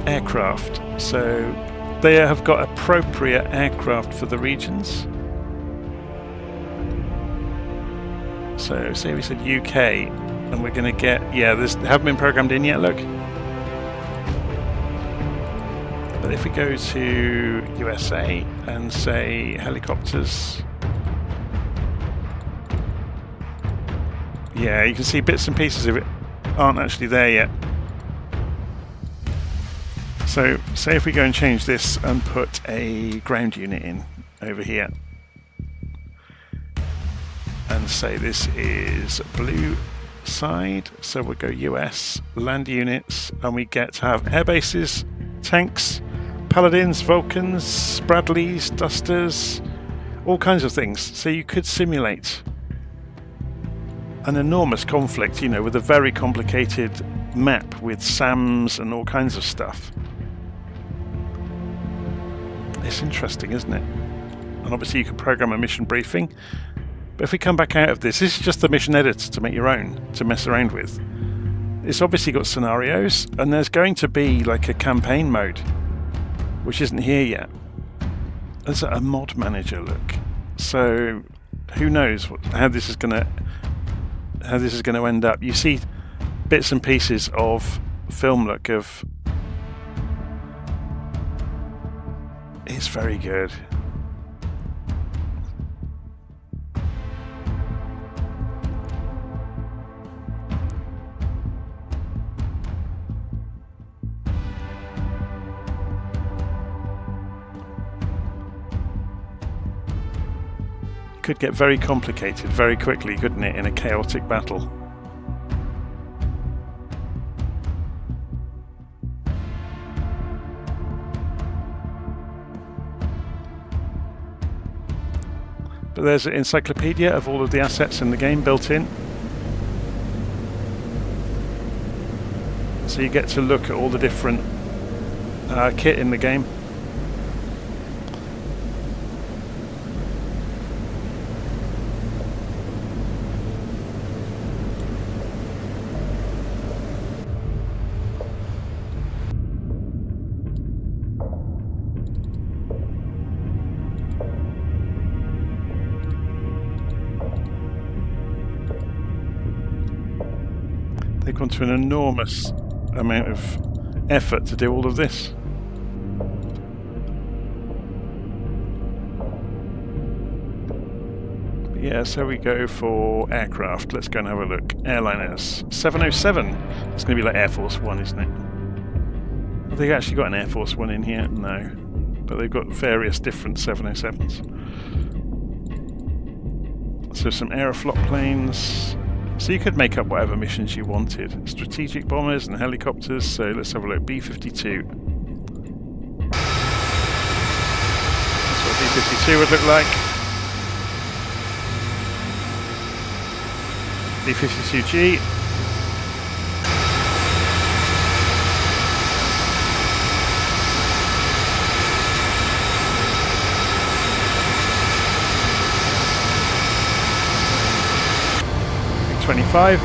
Aircraft. So they have got appropriate aircraft for the regions. So say we said UK, and we're going to get, yeah, they haven't been programmed in yet, look. But if we go to USA and say helicopters, yeah, you can see bits and pieces of it aren't actually there yet. So say if we go and change this and put a ground unit in over here and say this is blue side, so we'll go US, land units, and we get to have air bases, tanks, Paladins, Vulcans, Bradleys, Dusters, all kinds of things. So you could simulate an enormous conflict, you know, with a very complicated map with SAMs and all kinds of stuff. It's interesting, isn't it? And obviously you can program a mission briefing. But if we come back out of this, this is just the mission editor to make your own, to mess around with. It's obviously got scenarios, and there's going to be like a campaign mode, which isn't here yet. There's a mod manager, look. So who knows how this is going to end up. You see bits and pieces of film, look, of, it's very good. Could get very complicated very quickly, couldn't it, in a chaotic battle? But there's an encyclopedia of all of the assets in the game built in. So you get to look at all the different kit in the game. They've gone to an enormous amount of effort to do all of this. But yeah, so we go for aircraft. Let's go and have a look. Airliners. 707. It's going to be like Air Force One, isn't it? Have they actually got an Air Force One in here? No. But they've got various different 707s. So some Aeroflot planes. So you could make up whatever missions you wanted. Strategic bombers and helicopters. So let's have a look. B-52. That's what B-52 would look like. the 52G. .25.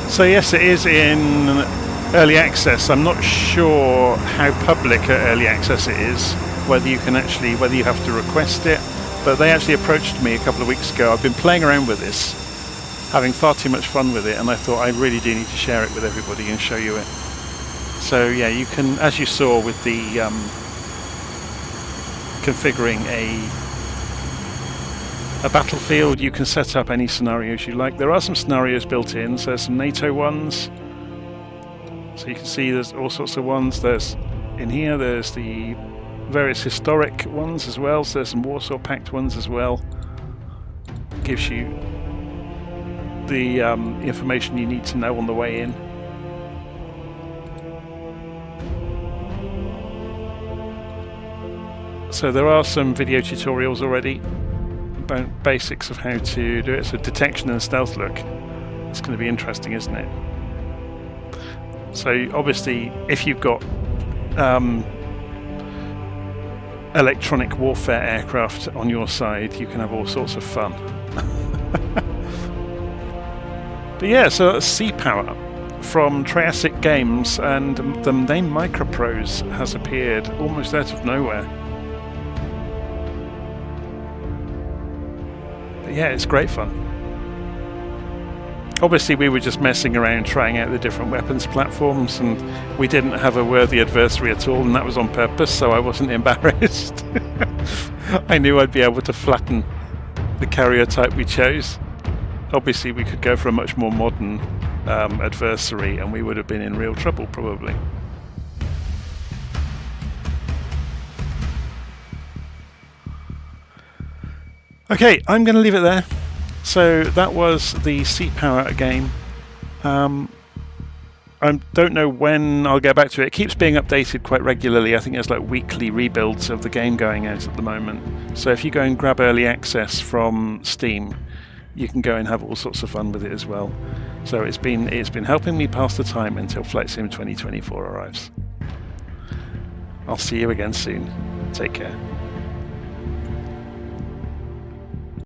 So yes, it is in early access. I'm not sure how public early access it is, whether you have to request it, but they actually approached me a couple of weeks ago. I've been playing around with this, having far too much fun with it, and I thought I really do need to share it with everybody and show you it. So yeah, you can, as you saw with the configuring a battlefield, you can set up any scenarios you like. There are some scenarios built in, so there's some NATO ones. So you can see there's all sorts of ones. There's in here, there's the various historic ones as well. So there's some Warsaw Pact ones as well. Gives you the information you need to know on the way in. So there are some video tutorials already. Basics of how to do it. So detection and stealth look. It's going to be interesting, isn't it? So obviously, if you've got electronic warfare aircraft on your side, you can have all sorts of fun. But yeah, so that's Sea Power from Triassic Games, and the name Microprose has appeared almost out of nowhere. Yeah, it's great fun. Obviously we were just messing around trying out the different weapons platforms, and we didn't have a worthy adversary at all, and that was on purpose, so I wasn't embarrassed. I knew I'd be able to flatten the carrier type we chose. Obviously we could go for a much more modern adversary and we would have been in real trouble probably. Okay, I'm going to leave it there. So that was the Sea Power game. I don't know when I'll get back to it. It keeps being updated quite regularly. I think there's like weekly rebuilds of the game going out at the moment. So if you go and grab early access from Steam, you can go and have all sorts of fun with it as well. So it's been helping me pass the time until Flight Sim 2024 arrives. I'll see you again soon. Take care.